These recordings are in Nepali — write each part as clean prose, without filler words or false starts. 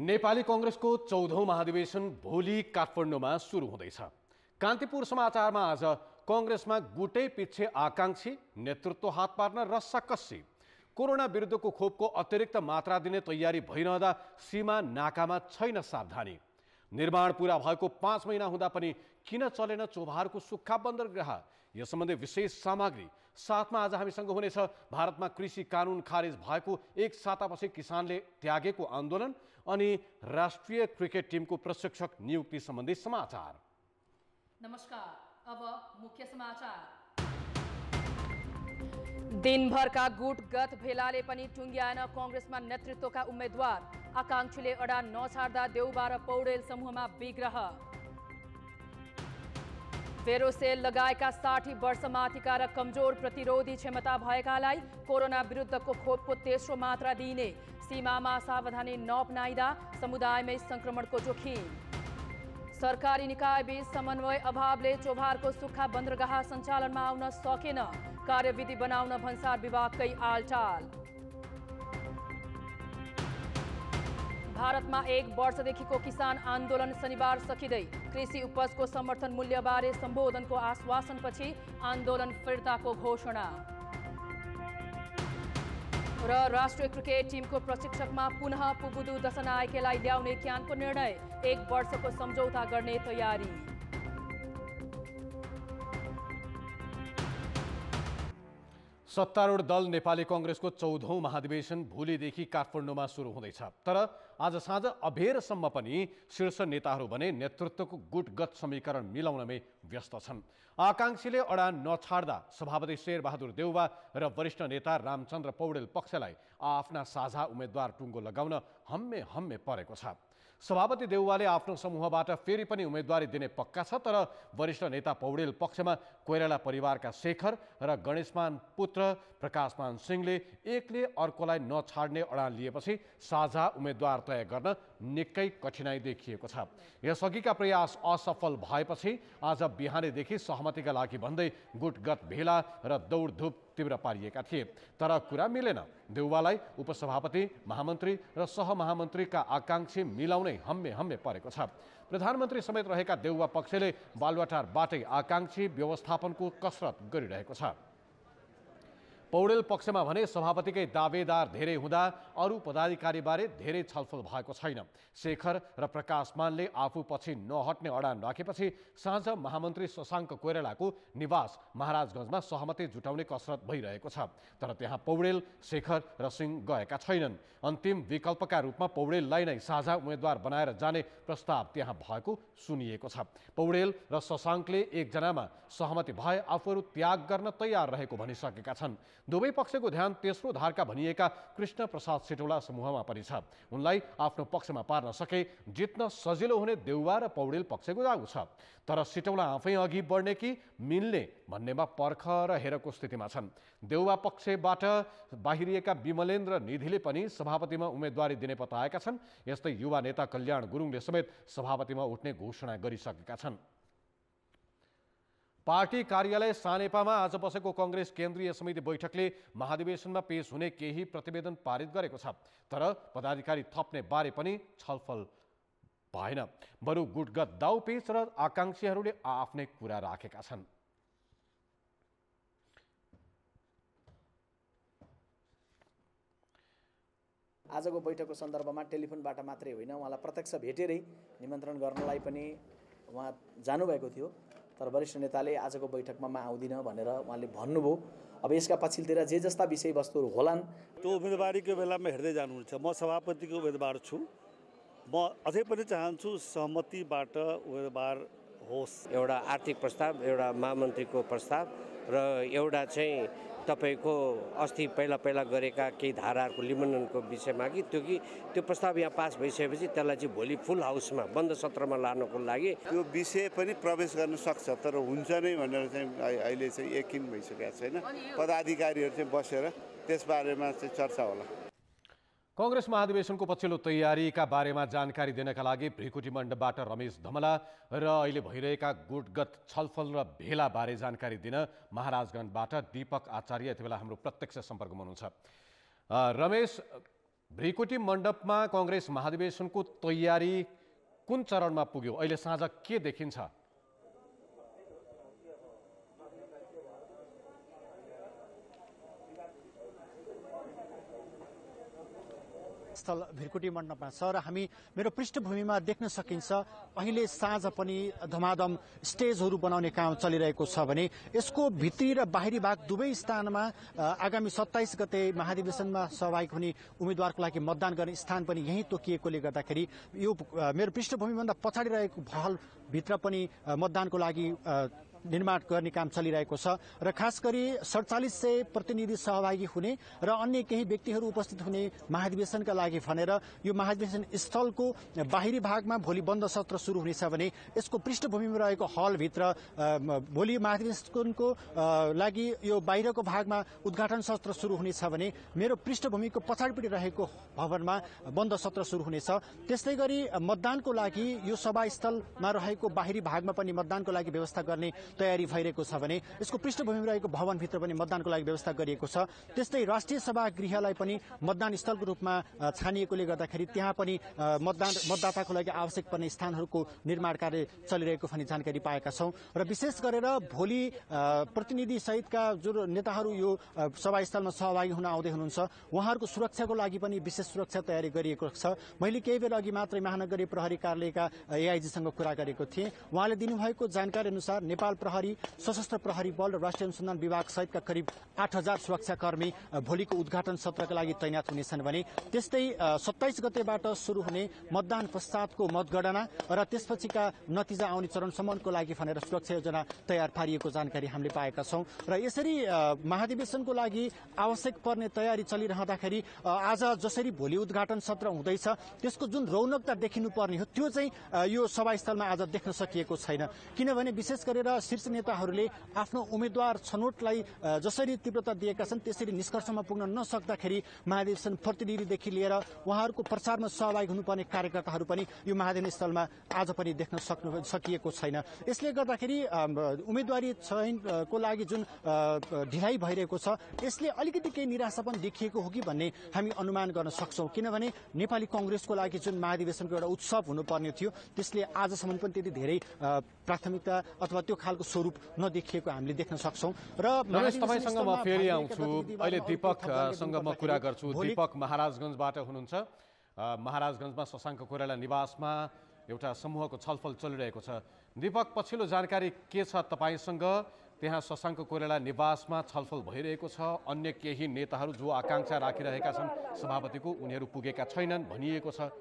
नेपाली कांग्रेसको 14औं महाधिवेशन भोलि काठमाडौँमा सुरु हुँदैछ। कान्तिपुर समाचारमा आज कांग्रेसमा गुटै पिच्छे आकांक्षी, नेतृत्व हात पार्न रस्साकस्सी, कोरोना विरुद्धको खोपको अतिरिक्त मात्रा दिने तयारी भइरहँदा सीमा नाकामा छैन सावधानी, निर्माण पूरा भएको 5 महिना हुँदा पनि किन चलेन चोभारको सुक्खा बन्दरगाह, यस सम्बन्धी विशेष सामग्री साथमा आज हामीसँग हुनेछ। भारतमा कृषि कानुन खारेज भएको एक सातापछि किसानले त्यागेको आन्दोलन अनि राष्ट्रिय क्रिकेट टिमको प्रशिक्षक नियुक्ति सम्बन्धी समाचार। नमस्कार, अब मुख्य समाचार। दिनभरका गुटगत भेलाले पनि टुङ्ग्याएन कांग्रेसमा नेतृत्वका उम्मेद्वार, आकांक्षीले अडा नछाड्दा देउबा र पौडेल समूहमा विग्रह। फेरोसेल लगाएका 60 वर्षमाथिका र कमजोर प्रतिरोधी क्षमता भएकालाई कोरोना विरुद्धको खोपको तेस्रो मात्रा दिइने, सीमामा सावधानी नअपनाइदा समुदायमै संक्रमणको जोखिम। सरकारी निकायबीच समन्वय अभावले चोभारको सुक्खा बन्दरगाह सञ्चालनमा आउन सकेन, कार्यविधि बनाउन भन्सार विभागकै आलटाल। भारतमा 1 वर्षदेखिको किसान आन्दोलन शनिबार सकिँदै, कृषि उपजको समर्थन मूल्यबारे सम्बोधनको आश्वासनपछि आन्दोलन फिर्ताको घोषणा। र राष्ट्रिय क्रिकेट टिमको प्रशिक्षकमा पुनः पुबुदु दशनायकेलाई ल्याउने क्यानको निर्णय, 1 वर्षको सम्झौता गर्ने तयारी। सत्तारूढ दल नेपाली कांग्रेसको 14औं महाधिवेशन भोलिदेखि काठमाडौँमा सुरु हुँदैछ। तर आज साँझ अबेरसम्म पनि शीर्ष नेताहरू भने नेतृत्वको गुटगत समीकरण मिलाउनमै व्यस्त छन्। आकांक्षीले अडा नछाड्दा सभापति शेरबहादुर देउबा र वरिष्ठ नेता रामचन्द्र पौडेल पक्षलाई आफ्ना साझा उम्मेद्वार टुङ्गो लगाउन हम्मे परेको छ। सभापति देउवाले आफ्नो समूहबाट फेरि पनि उम्मेदवारी दिने पक्का छ, तर वरिष्ठ नेता पौडेल पक्षमा कोइराला परिवारका शेखर र गणेशमान पुत्र प्रकाशमान सिंहले एकले अर्कोलाई नछाड्ने अडान लिएपछि साझा उम्मेद्वार तय गर्न निकै कठिनाई देखिएको छ। यसअघिका प्रयास असफल भएपछि आज बिहानैदेखि सहमतिका लागि भन्दै गुटगत भेला र दौडधुप तीव्र पारिएका थिए, तर कुरा मिलेन। देउवालाई उपसभापति, महामन्त्री र सहमहामन्त्रीका आकांक्षी मिलाउनै हम्मे परेको छ। प्रधानमन्त्री समेत रहेका देउवा पक्षले बालुवाटारबाटै आकांक्षी व्यवस्थापनको कसरत गरिरहेको छ। पौडेल पक्षमा भने सभापतिकै दावेदार धेरै हुँदा अरू पदाधिकारीबारे धेरै छलफल भएको छैन। शेखर र प्रकाशमानले आफू पछि नहट्ने अडान राखेपछि साँझ महामन्त्री शशाङ्क कोइरालाको निवास महाराजगञ्जमा सहमति जुटाउने कसरत भइरहेको छ, तर त्यहाँ पौडेल, शेखर र सिंह गएका छैनन्। अन्तिम विकल्पका रूपमा पौडेललाई नै साझा उम्मेद्वार बनाएर जाने प्रस्ताव त्यहाँ भएको सुनिएको छ। पौडेल र शशाङ्कले एकजनामा सहमति भए आफूहरू त्याग गर्न तयार रहेको भनिसकेका छन्। दुवै पक्षको ध्यान तेस्रो धारका भनिएका कृष्ण प्रसाद सिटौला समूहमा पनि छ। उनलाई आफ्नो पक्षमा पार्न सके जित्न सजिलो हुने देउवा र पौडेल पक्षको दाउ छ, तर सिटौला आफै अघि बढ्ने कि मिल्ने भन्नेमा पर्ख र हेरको स्थितिमा छन्। देउवा पक्षबाट बाहिरिएका विमलेन्द्र निधिले पनि सभापतिमा उम्मेदवारी दिने बताएका छन्। यस्तै युवा नेता कल्याण गुरुङले समेत सभापतिमा उठ्ने घोषणा गरिसकेका छन्। पार्टी कार्यालय सानेपामा आज बसेको कांग्रेस केन्द्रीय समिति बैठकले महाधिवेशनमा पेश हुने केही प्रतिवेदन पारित गरेको छ, तर पदाधिकारी थप्ने बारे पनि छलफल भएन। बरु गुटगत दाउपेच र आकांक्षीहरूले आफ्नै कुरा राखेका छन्। आजको बैठकको सन्दर्भमा टेलिफोनबाट मात्रै होइन, उहाँलाई प्रत्यक्ष भेटेरै निमन्त्रण गर्नलाई पनि उहाँ जानुभएको थियो, तर वरिष्ठ नेताले आजको बैठकमा म आउँदिनँ भनेर उहाँले भन्नुभयो। अब यसका पछिल्तिर जे जस्ता विषयवस्तुहरू होलान् त्यो उम्मेदवारीको बेलामा हेर्दै जानुहुन्छ। म सभापतिको उम्मेदवार छु, म अझै पनि चाहन्छु सहमतिबाट उम्मेदवार होस्। एउटा आर्थिक प्रस्ताव, एउटा महामन्त्रीको प्रस्ताव र एउटा चाहिँ तपाईको अस्ति पहिला गरेका केही धाराहरूको निबन्धनको विषयमा कि त्यो प्रस्ताव यहाँ पास भइसकेपछि त्यसलाई चाहिँ भोलि फुल हाउसमा बन्द सत्रमा लानको लागि त्यो विषय पनि प्रवेश गर्न सक्छ, तर हुन्छ नै भनेर चाहिँ अहिले चाहिँ यकिन भइसकेको छैन। पदाधिकारीहरू चाहिँ बसेर त्यसबारेमा चाहिँ चर्चा होला। कांग्रेस महाधिवेशनको पछिल्लो तयारीका बारेमा जानकारी दिनका लागि भृकुटी मण्डपबाट रमेश धमला र अहिले भइरहेका गुटगत छलफल र भेला बारे जानकारी दिन महाराजगञ्जबाट दीपक आचार्य यति बेला हाम्रो प्रत्यक्ष सम्पर्कमा हुनुहुन्छ। रमेश, भ्रिकुटी मण्डपमा कांग्रेस महाधिवेशनको तयारी कुन चरणमा पुग्यो? अहिले साँझ के देखिन्छ? स्थल भिरकुटी मण्डपमा छ र हामी मेरो पृष्ठभूमिमा देख्न सकिन्छ अहिले साँझ पनि धमाधम स्टेजहरू बनाउने काम चलिरहेको छ भने यसको भित्री र बाहिरी भाग दुवै स्थानमा आगामी 27 गते महाधिवेशनमा सहभागी हुने उम्मेदवारको लागि मतदान गर्ने स्थान पनि यही तोकिएकोले गर्दाखेरि यो मेरो पृष्ठभूमिभन्दा पछाडि रहेको भल भित्र पनि मतदानको लागि निर्माण गर्ने काम चलिरहेको छ र खास गरी 4700 प्रतिनिधि सहभागी हुने र अन्य केही व्यक्तिहरू उपस्थित हुने महाधिवेशनका लागि भनेर यो महाधिवेशन स्थलको बाहिरी भागमा भोलि बन्द सत्र सुरु हुनेछ भने यसको पृष्ठभूमिमा रहेको हलभित्र भोलि महाधिवेशनको लागि यो बाहिरको भागमा उद्घाटन सत्र सुरु हुनेछ भने मेरो पृष्ठभूमिको पछाडिपट्टि रहेको भवनमा बन्द सत्र सुरु हुनेछ। त्यस्तै गरी मतदानको लागि यो सभास्थलमा रहेको बाहिरी भागमा पनि मतदानको लागि व्यवस्था गर्ने तयारी भइरहेको छ भने यसको पृष्ठभूमिमा रहेको भवनभित्र पनि मतदानको लागि व्यवस्था गरिएको छ। त्यस्तै राष्ट्रिय सभागृहलाई पनि मतदान स्थलको रूपमा छानिएकोले गर्दाखेरि त्यहाँ पनि मतदाताको लागि आवश्यक पर्ने स्थानहरूको निर्माण कार्य चलिरहेको पनि जानकारी पाएका छौं र विशेष गरेर भोलि प्रतिनिधि सहितका जो नेताहरू यो सभास्थलमा सहभागी हुन आउँदै हुनुहुन्छ उहाँहरूको सुरक्षाको लागि पनि विशेष सुरक्षा तयारी गरिएको छ। मैले केही बेर अघि मात्रै महानगरीय प्रहरी कार्यालयका एआइजीसँग कुरा गरेको थिएँ। उहाँले दिनुभएको जानकारी अनुसार नेपाल प्रहरी, सशस्त्र प्रहरी बल र राष्ट्रिय अनुसन्धान विभाग सहितका करिब 8000 सुरक्षाकर्मी भोलिको उद्घाटन सत्रका लागि तैनात हुनेछन् भने त्यस्तै 27 गतेबाट सुरु हुने मतदान पश्चातको मतगणना र त्यसपछिका नतिजा आउने चरणसम्मको लागि भनेर सुरक्षा योजना तयार पारिएको जानकारी हामीले पाएका छौं र यसरी महाधिवेशनको लागि आवश्यक पर्ने तयारी चलिरहँदाखेरि आज जसरी भोलि उद्घाटन सत्र हुँदैछ त्यसको जुन रौनकता देखिनु पर्ने हो त्यो चाहिँ यो सभास्थलमा आज देख्न सकिएको छैन। किनभने विशेष गरेर शीर्ष नेताहरूले आफ्नो उम्मेद्वार छनौटलाई जसरी तीव्रता दिएका छन् त्यसरी निष्कर्षमा पुग्न नसक्दाखेरि महाधिवेशन प्रतिनिधिदेखि लिएर उहाँहरूको प्रचारमा सहभागी हुनुपर्ने कार्यकर्ताहरू पनि यो महाधिवेशन स्थलमा आज पनि देख्न सकिएको छैन। यसले गर्दाखेरि उम्मेदवारी चयनको लागि जुन ढिलाइ भइरहेको छ यसले अलिकति केही निराशा पनि देखिएको हो कि भन्ने हामी अनुमान गर्न सक्छौं। किनभने नेपाली कांग्रेसको लागि जुन महाधिवेशनको एउटा उत्सव हुनुपर्ने थियो त्यसले आजसम्म पनि त्यति धेरै प्राथमिकता अथवा त्यो खालको स्वरूप नदेखिएको हामीले देख्न सक्छौं। र तपाईसँग म फेरि आउँछु। अहिले दीपकसँग म कुरा गर्छु। दीपक महाराजगञ्जबाट हुनुहुन्छ। महाराजगञ्जमा शशाङ्क कोइराला निवासमा एउटा समूहको छलफल चलिरहेको छ। दीपक, पछिल्लो जानकारी के छ तपाईसँग? त्यहाँ शशाङ्क कोइराला निवासमा छलफल भइरहेको छ। अन्य केही नेताहरू जो आकांक्षा राखिरहेका छन् सभापतिको उनीहरू पुगेका छैनन् भनिएको छ।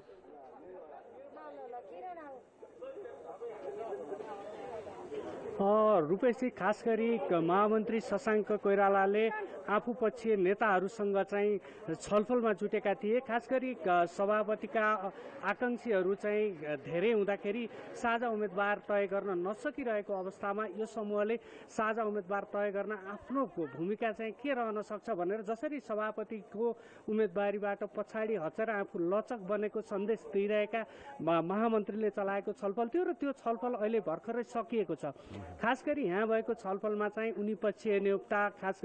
रूपेशजी, खास गरी महामन्त्री शशाङ्क कोइरालाले आफूपक्षीय नेताहरूसँग चाहिँ छलफलमा जुटेका थिए। खास गरी सभापतिका आकांक्षीहरू चाहिँ धेरै हुँदाखेरि साझा उम्मेदवार तय गर्न नसकिरहेको अवस्थामा यो समूहले साझा उम्मेदवार तय गर्न आफ्नो भूमिका चाहिँ के रहन सक्छ भनेर जसरी सभापतिको उम्मेदवारीबाट पछाडि हचेर आफू लचक बनेको सन्देश दिइरहेका महामन्त्रीले चलाएको छलफल थियो र त्यो छलफल अहिले भर्खरै सकिएको छ। खास गरी यहाँ भएको छलफलमा चाहिँ उनी पक्षीय नियोक्ता खास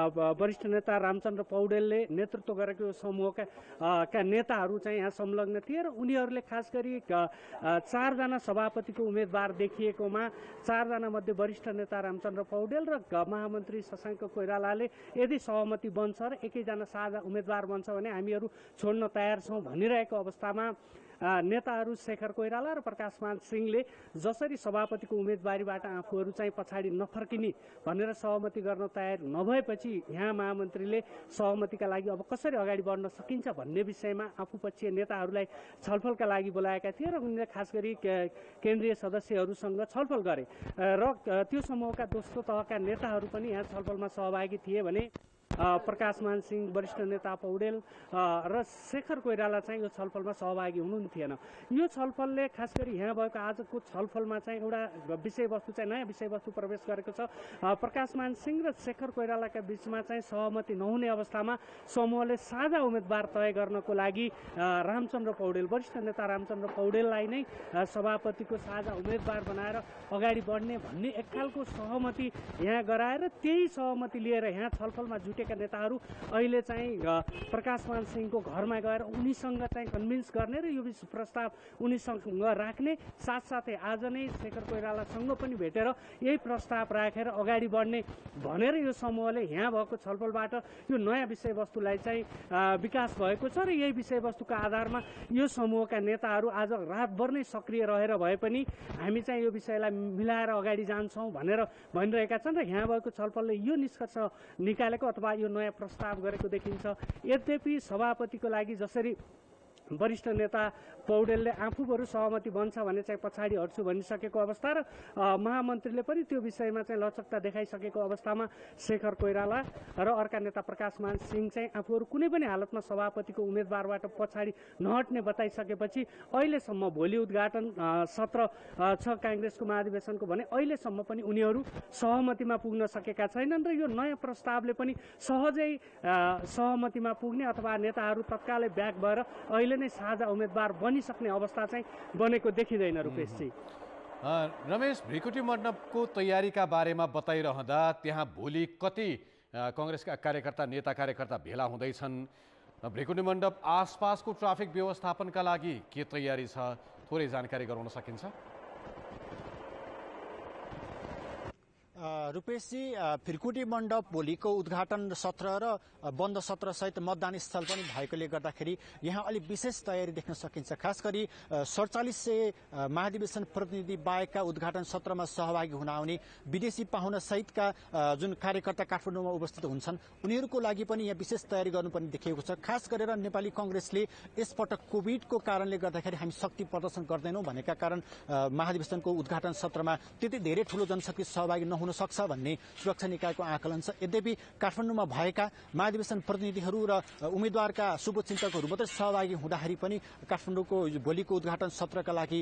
वरिष्ठ नेता रामचन्द्र पौडेलले नेतृत्व गरेको समूहका नेताहरू चाहिँ यहाँ संलग्न थिए र उनीहरूले खास गरी 4 जना सभापतिको उम्मेदवार देखिएकोमा 4 जना मध्ये वरिष्ठ नेता रामचन्द्र पौडेल र महामन्त्री शशाङ्क कोइरालाले यदि सहमति बन्छ र एकैजना साझा उम्मेदवार बन्छ भने हामीहरू छोड्न तयार छौँ भनिरहेको अवस्थामा नेताहरू शेखर कोइराला र प्रकाशमान सिंहले जसरी सभापतिको उम्मेदवारीबाट आफूहरू चाहिँ पछाडि नफर्किने भनेर सहमति गर्न तयार नभएपछि यहाँ महामन्त्रीले सहमतिका लागि अब कसरी अगाडि बढ्न सकिन्छ भन्ने विषयमा आफूपक्षीय नेताहरूलाई छलफलका लागि बोलाएका थिए र उनले खास गरी केन्द्रीय सदस्यहरूसँग छलफल गरे र त्यो समूहका दोस्रो तहका नेताहरू पनि यहाँ छलफलमा सहभागी थिए भने प्रकाशमान सिंह, वरिष्ठ नेता पौडेल र शेखर कोइराला चाहिँ यो छलफलमा सहभागी हुनुहुन्थेन। यो छलफलले खास गरी यहाँ भएको आजको छलफलमा चाहिँ एउटा विषयवस्तु चाहिँ नयाँ विषयवस्तु प्रवेश गरेको छ। प्रकाशमान सिंह र शेखर कोइरालाका बीचमा चाहिँ सहमति नहुने अवस्थामा समूहले साझा उम्मेदवार तय गर्नको लागि रामचन्द्र पौडेल, वरिष्ठ नेता रामचन्द्र पौडेललाई नै सभापतिको साझा उम्मेदवार बनाएर अगाडि बढ्ने भन्ने एक खालको सहमति यहाँ गराएर त्यही सहमति लिएर यहाँ छलफलमा जुटे जुटेका नेताहरू अहिले चाहिँ प्रकाशमान सिंहको घरमा गएर उनीसँग चाहिँ कन्भिन्स गर्ने र यो प्रस्ताव उनीसँग राख्ने, साथसाथै आज नै शेखर कोइरालासँग पनि भेटेर यही प्रस्ताव राखेर अगाडि बढ्ने भनेर यो समूहले यहाँ भएको छलफलबाट यो नयाँ विषयवस्तुलाई चाहिँ विकास भएको छ र यही विषयवस्तुको आधारमा यो समूहका नेताहरू आज रातभर नै सक्रिय रहेर भए पनि हामी चाहिँ यो विषयलाई मिलाएर अगाडि जान्छौँ भनेर भनिरहेका छन् र यहाँ भएको छलफलले यो निष्कर्ष निकालेको अथवा यो नयाँ प्रस्ताव गरेको देखिन्छ। यद्यपि सभापतिको लागि जसरी वरिष्ठ नेता पौडेलले आफू बरु सहमति बन्छ भने चाहिँ पछाडि हट्छु भनिसकेको अवस्था र महामन्त्रीले पनि त्यो विषयमा चाहिँ लचकता देखाइसकेको अवस्थामा शेखर कोइराला र अर्का नेता प्रकाशमान सिंह चाहिँ आफूहरू कुनै पनि हालतमा सभापतिको उम्मेदवारबाट पछाडि नहट्ने बताइसकेपछि अहिलेसम्म भोलि उद्घाटन सत्र छ काङ्ग्रेसको महाधिवेशनको भने अहिलेसम्म पनि उनीहरू सहमतिमा पुग्न सकेका छैनन् र यो नयाँ प्रस्तावले पनि सहजै सहमतिमा पुग्ने अथवा नेताहरू तत्कालै ब्याक भएर अहिले नै साझा उम्मेदवार बनिसक्ने अवस्था चाहिँ बनेको देखिँदैन। रुपेशजी, रमेश, भृकुटी मण्डपको तयारीका बारेमा बताइरहँदा त्यहाँ भोलि कति कांग्रेसका कार्यकर्ता नेता कार्यकर्ता भेला हुँदैछन्, भृकुटी मण्डप आसपासको ट्राफिक व्यवस्थापनका लागि के तयारी छ, थोरै जानकारी गराउन सकिन्छ? रुपेशजी, भृकुटी मण्डप भोलिको उद्घाटन सत्र र बन्द सत्र सहित मतदान स्थल पनि भएकोले गर्दाखेरि यहाँ अलिक विशेष तयारी देख्न सकिन्छ। खास गरी 4700 महाधिवेशन प्रतिनिधि बाहेकका उद्घाटन सत्रमा सहभागी हुन आउने विदेशी पाहुना सहितका जुन कार्यकर्ता काठमाडौँमा उपस्थित हुन्छन् उनीहरूको लागि पनि यहाँ विशेष तयारी गर्नुपर्ने देखिएको छ। खास गरेर नेपाली कांग्रेसले यसपटक कोभिडको कारणले गर्दाखेरि हामी शक्ति प्रदर्शन गर्दैनौँ भनेका कारण महाधिवेशनको उद्घाटन सत्रमा त्यति धेरै ठूलो जनशक्ति सहभागी नहुन सक्छ भन्ने सुरक्षा निकायको आकलन छ। यद्यपि काठमाडौँमा भएका महाधिवेशन प्रतिनिधिहरू र उम्मेद्वारका शुभचिन्तकहरू मात्रै सहभागी हुँदाखेरि पनि काठमाडौँको भोलिको उद्घाटन सत्रका लागि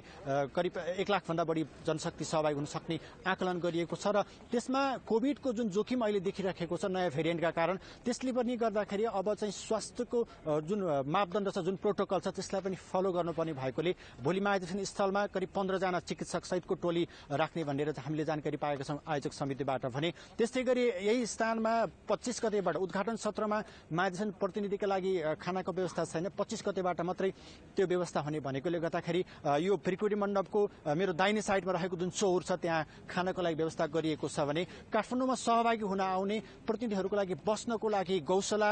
करिब 1 लाख भन्दा बढी जनशक्ति सहभागी हुन सक्ने आकलन गरिएको छ र त्यसमा कोभिडको जुन जोखिम अहिले देखिरहेको छ नयाँ भेरिएन्टका कारण त्यसले पनि गर्दाखेरि अब चाहिँ स्वास्थ्यको जुन मापदण्ड छ, जुन प्रोटोकल छ त्यसलाई पनि फलो गर्नुपर्ने भएकोले भोलि महाधिवेशन स्थलमा करिब 15 जना चिकित्सक सहितको टोली राख्ने भनेर हामीले जानकारी पाएका छौँ आयोजक समितिबाट भने। त्यस्तै गरी यही स्थानमा 25 गतेबाट उद्घाटन सत्रमा महाधिवेशन प्रतिनिधिका लागि खानाको व्यवस्था छैन, 25 गतेबाट मात्रै त्यो व्यवस्था हुने भनेकोले गर्दाखेरि यो भृकुटी मण्डपको मेरो दाहिने साइडमा रहेको जुन चौर छ त्यहाँ खानाको लागि व्यवस्था गरिएको छ भने काठमाडौँमा सहभागी हुन आउने प्रतिनिधिहरूको लागि बस्नको लागि गौशाला,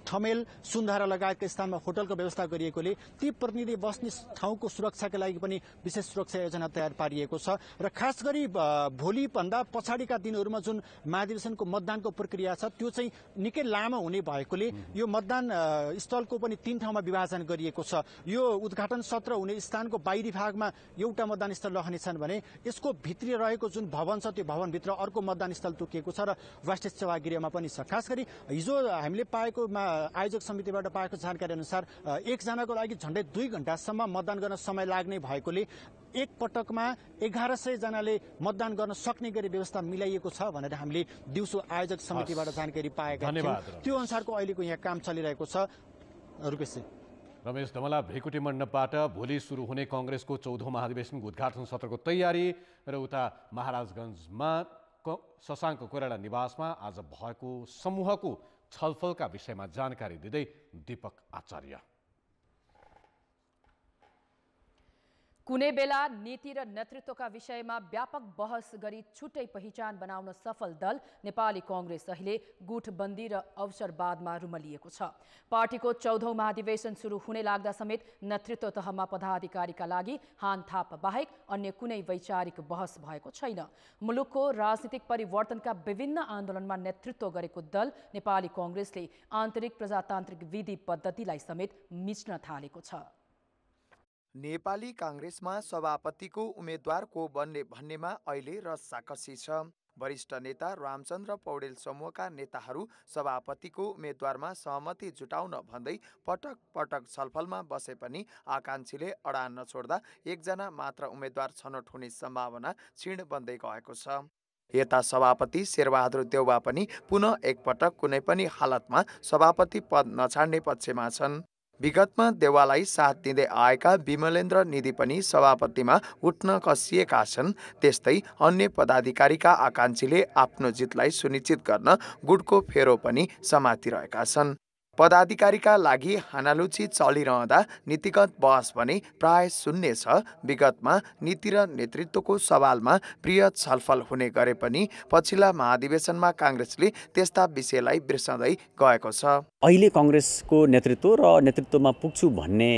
ठमेल, सुन्धारा लगायतका स्थानमा होटलको व्यवस्था गरिएकोले ती प्रतिनिधि बस्ने ठाउँको सुरक्षाका लागि पनि विशेष सुरक्षा योजना तयार पारिएको छ र खास गरी भोलि भन्दा पछाडिका दिनहरूमा जुन महाधिवेशनको मतदानको प्रक्रिया छ त्यो चाहिँ निकै लामो हुने भएकोले यो मतदान स्थलको पनि 3 ठाउँमा विभाजन गरिएको छ। यो उद्घाटन सत्र हुने स्थानको बाहिरी भागमा एउटा मतदान स्थल रहनेछन् भने यसको भित्री रहेको जुन भवन छ त्यो भवनभित्र अर्को मतदान स्थल तोकिएको छ र वास्टेज सेवागृहमा पनि छ। खास गरी हिजो हामीले पाएको आयोजक समितिबाट पाएको जानकारी अनुसार एकजनाको लागि झन्डै 2 घण्टासम्म मतदान गर्न समय लाग्ने भएकोले एक पटकमा 1100 जनाले मतदान गर्न सक्ने गरी व्यवस्था मिलाइएको छ भनेर हामीले दिउँसो आयोजक समितिबाट जानकारी पाएका थियौँ। त्यो अनुसारको अहिलेको यहाँ काम चलिरहेको छ। रुपेश, रमेश धमला, भृकुटी मण्डपबाट भोलि सुरु हुने कांग्रेसको 14औं महाधिवेशनको उद्घाटन सत्रको तयारी र उता महाराजगञ्जमा शशाङ्क कोइराला निवासमा आज भएको समूहको छलफलका विषयमा जानकारी दिँदै दीपक आचार्य। कुनै बेला नीति र नेतृत्वका विषयमा व्यापक बहस गरी छुट्टै पहिचान बनाउन सफल दल नेपाली कांग्रेस अहिले गुटबन्दी र अवसरवादमा रुमलिएको छ। पार्टीको 14औं महाधिवेशन सुरु हुने लाग्दा समेत नेतृत्व तहमा पदाधिकारीका लागि हानथाप बाहेक अन्य कुनै वैचारिक बहस भएको छैन। मुलुकको राजनीतिक परिवर्तनका विभिन्न आन्दोलनमा नेतृत्व गरेको दल नेपाली कांग्रेसले आन्तरिक प्रजातान्त्रिक विधि पद्धतिलाई समेत मिच्न थालेको छ। नेपाली कांग्रेसमा सभापतिको उम्मेद्वार को बन्ने भन्नेमा अहिले रस्साकसी छ। वरिष्ठ नेता रामचन्द्र पौडेल समूहका नेताहरू सभापतिको उम्मेद्वारमा सहमति जुटाउन भन्दै पटक पटक छलफलमा बसे पनि आकांक्षीले अडान नछोड्दा एकजना मात्र उम्मेद्वार छनौट हुने सम्भावना क्षीण बन्दै गएको छ। यता सभापति शेरबहादुर देउवा पनि पुनः एकपटक कुनै पनि हालतमा सभापति पद नछाड्ने पक्षमा छन्। विगतमा देउवालाई साथ दिँदै आएका विमलेन्द्र निधि पनि सभापतिमा उठ्न कसिएका छन्। त्यस्तै अन्य पदाधिकारीका आकाङ्क्षीले आफ्नो जितलाई सुनिश्चित गर्न गुटको फेरो पनि समातिरहेका छन्। पदाधिकारीका लागि हानालुची चलिरहँदा नीतिगत बहस भने प्राय शून्य छ। विगतमा नीति र नेतृत्वको सवालमा प्रिय छलफल हुने गरे पनि पछिल्ला महाधिवेशनमा काङ्ग्रेसले त्यस्ता विषयलाई बिर्सँदै गएको छ। अहिले काङ्ग्रेसको नेतृत्व र नेतृत्वमा पुग्छु भन्ने